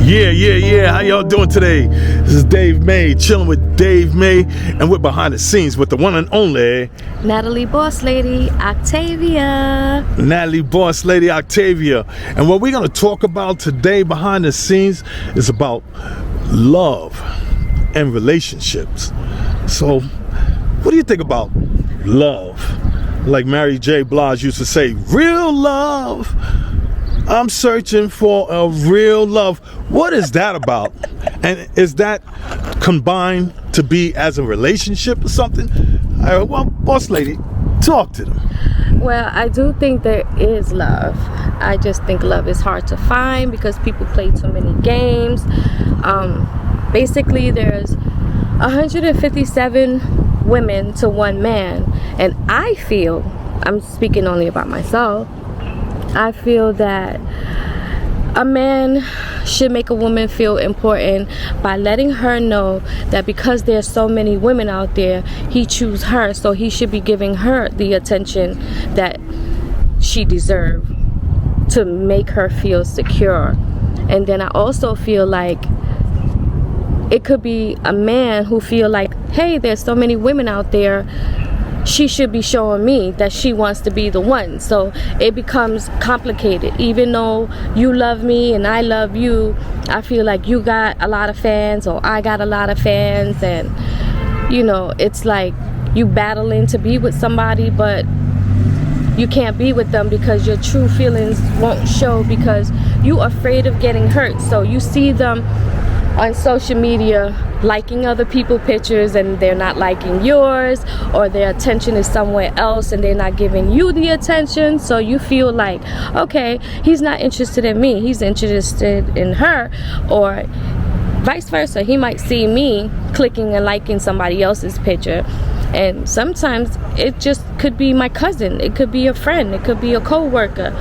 Yeah. How y'all doing today? This is Dave May, chilling with Dave May, and we're behind the scenes with the one and only Natalie Boss Lady Octavia. Natalie Boss Lady Octavia. And what we're going to talk about today behind the scenes is about love and relationships. So, what do you think about love? Like Mary J. Blige used to say, real love. I'm searching for a real love. What is that about? And is that combined to be as a relationship or something? Well, Boss Lady, talk to them. Well, I do think there is love. I just think love is hard to find because people play too many games. Basically, there's 157 women to one man. And I feel, I'm speaking only about myself, I feel that a man should make a woman feel important by letting her know that because there's so many women out there, he chooses her, so he should be giving her the attention that she deserves to make her feel secure. And then I also feel like it could be a man who feel like, hey, there's so many women out there, she should be showing me that she wants to be the one. So it becomes complicated. Even though you love me and I love you, I feel like you got a lot of fans or I got a lot of fans, and you know, it's like you battling to be with somebody, but you can't be with them because your true feelings won't show because you afraid of getting hurt. So you see them on social media liking other people's pictures and they're not liking yours, or their attention is somewhere else and they're not giving you the attention. So you feel like, okay, he's not interested in me, he's interested in her, or vice versa. He might see me clicking and liking somebody else's picture. And sometimes it just could be my cousin, it could be a friend, it could be a co-worker.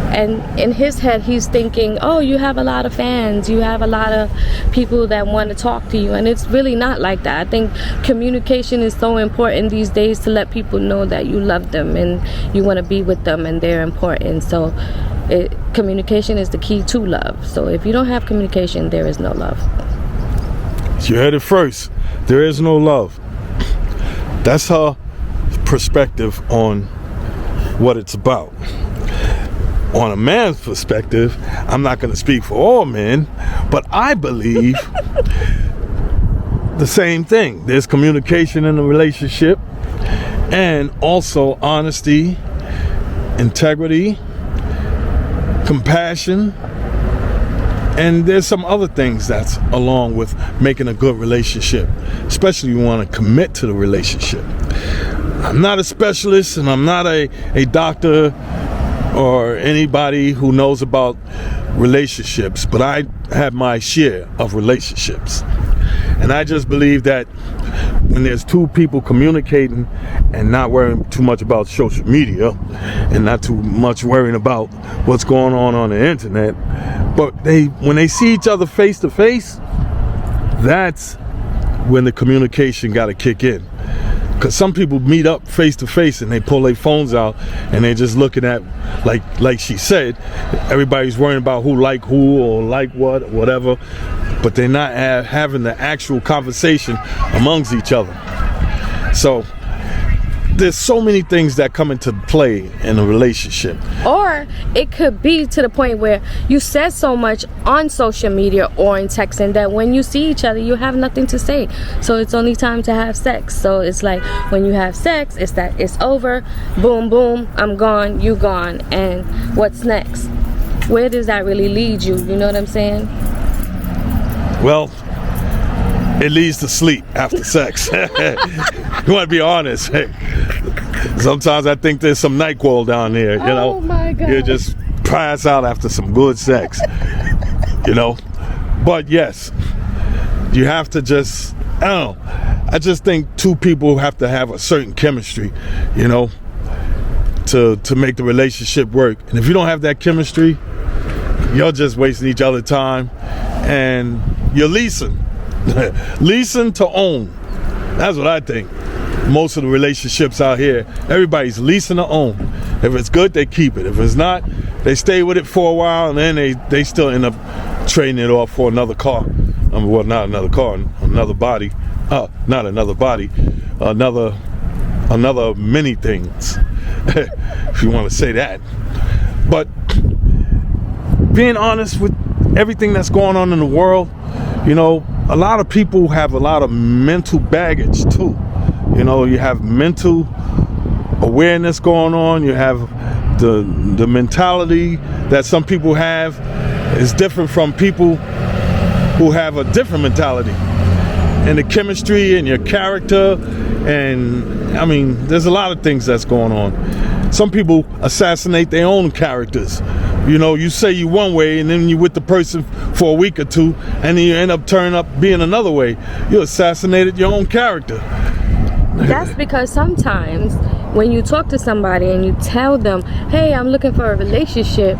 And in his head, he's thinking, oh, you have a lot of fans, you have a lot of people that want to talk to you. And it's really not like that. I think communication is so important these days to let people know that you love them and you want to be with them and they're important. So communication is the key to love. So if you don't have communication, there is no love. You heard it first. There is no love. That's her perspective on what it's about. On a man's perspective, I'm not going to speak for all men, but I believe the same thing. There's communication in a relationship, and also honesty, integrity, compassion, and there's some other things that's along with making a good relationship, especially if you want to commit to the relationship. I'm not a specialist and I'm not a doctor or anybody who knows about relationships, but I have my share of relationships. And I just believe that when there's two people communicating and not worrying too much about social media and not too much worrying about what's going on the internet, but when they see each other face to face, that's when the communication got to kick in. Because some people meet up face to face and they pull their phones out and they're just looking at, like she said, everybody's worrying about who like who or like what or whatever, but they're not having the actual conversation amongst each other. So there's so many things that come into play in a relationship. Or it could be to the point where you said so much on social media or in texting that when you see each other, you have nothing to say. So it's only time to have sex. So it's like when you have sex, it's that it's over, boom, boom, I'm gone, you gone, and what's next? Where does that really lead you? You know what I'm saying? Well, it leads to sleep after sex. You want to be honest. Sometimes I think there's some NyQuil down there, you know. Oh my God. You just pass out after some good sex, you know. But yes, you have to just, I don't know. I just think two people have to have a certain chemistry, you know, to make the relationship work. And if you don't have that chemistry, you're just wasting each other's time and you're leasing. Leasing to own. That's what I think. Most of the relationships out here, everybody's leasing to own. If it's good, they keep it. If it's not, they stay with it for a while, and then they still end up trading it off for another car. Well, not another car, another body. Not another body, another many things, if you want to say that. But being honest with everything that's going on in the world, you know, a lot of people have a lot of mental baggage too. You know, you have mental awareness going on. You have the mentality that some people have is different from people who have a different mentality. And the chemistry and your character, and I mean, there's a lot of things that's going on. Some people assassinate their own characters. You know, you say you one way, and then you're with the person for a week or two, and then you end up turning up being another way. You assassinated your own character. That's because sometimes when you talk to somebody and you tell them, hey, I'm looking for a relationship,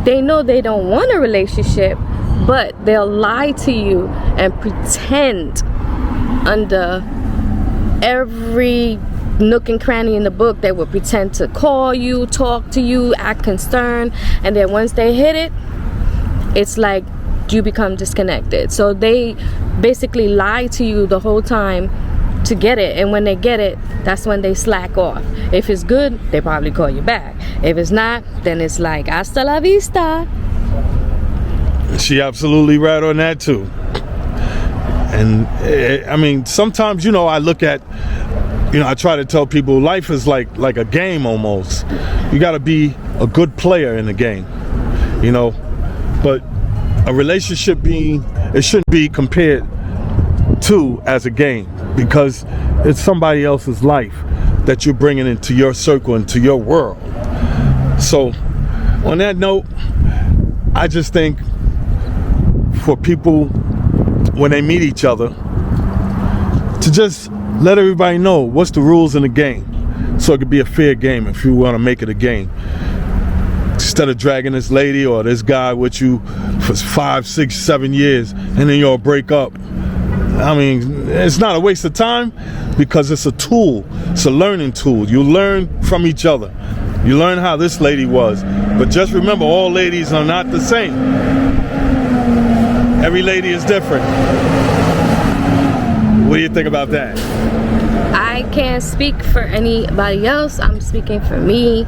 they know they don't want a relationship, but they'll lie to you and pretend under every nook and cranny in the book. They will pretend to call you, talk to you, act concerned, and then once they hit it, it's like you become disconnected. So they basically lie to you the whole time to get it, and when they get it, that's when they slack off. If it's good, they probably call you back. If it's not, then it's like hasta la vista. She absolutely right on that too. And I mean, sometimes, you know, I look at, you know, I try to tell people life is like a game almost. You got to be a good player in the game, you know. But a relationship it shouldn't be compared to as a game, because it's somebody else's life that you're bringing into your circle, into your world. So on that note, I just think for people when they meet each other to just let everybody know what's the rules in the game, so it could be a fair game if you want to make it a game. Instead of dragging this lady or this guy with you for 5, 6, 7 years and then you'll break up. I mean, it's not a waste of time, because it's a tool. It's a learning tool. You learn from each other. You learn how this lady was. But just remember, all ladies are not the same. Every lady is different. What do you think about that? I can't speak for anybody else. I'm speaking for me.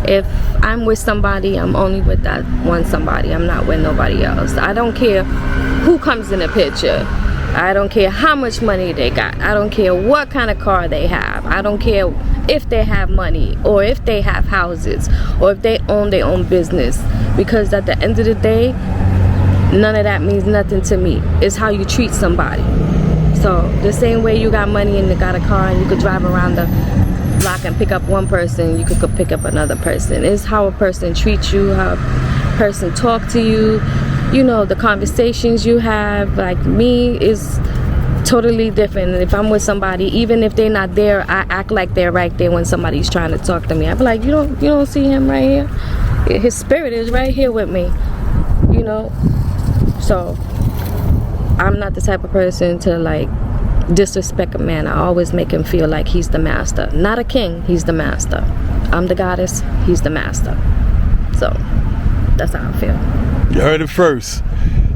If I'm with somebody, I'm only with that one somebody. I'm not with nobody else. I don't care who comes in the picture. I don't care how much money they got. I don't care what kind of car they have. I don't care if they have money or if they have houses or if they own their own business. Because at the end of the day, none of that means nothing to me. It's how you treat somebody. So the same way you got money and you got a car and you could drive around the block and pick up one person, you could go pick up another person. It's how a person treats you, how a person talk to you. You know, the conversations you have, like me, is totally different. And if I'm with somebody, even if they're not there, I act like they're right there when somebody's trying to talk to me. I be like, you don't see him right here? His spirit is right here with me, you know? So I'm not the type of person to like disrespect a man. I always make him feel like he's the master. Not a king, he's the master. I'm the goddess, he's the master. So that's how I feel. You heard it first.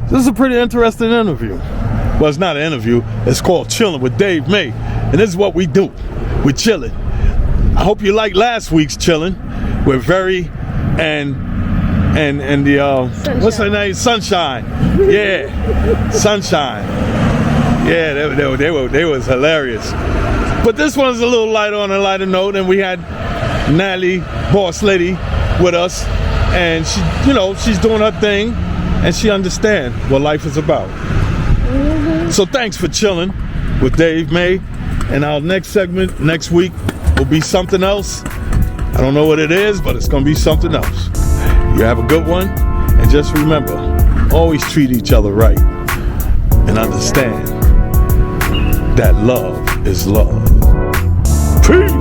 This is a pretty interesting interview. Well, it's not an interview. It's called Chilling with Dave May. And this is what we do. We're chilling. I hope you liked last week's Chilling with Very and the what's her name? Sunshine. Yeah. Sunshine. Yeah, they was hilarious. But this one's a little lighter on a lighter note, and we had Natalie, boss lady, with us. And she, you know, she's doing her thing, and she understands what life is about. Mm-hmm. So thanks for chilling with Dave May. And our next segment next week will be something else. I don't know what it is, but it's going to be something else. You have a good one, and just remember, always treat each other right, and understand that love is love. Peace.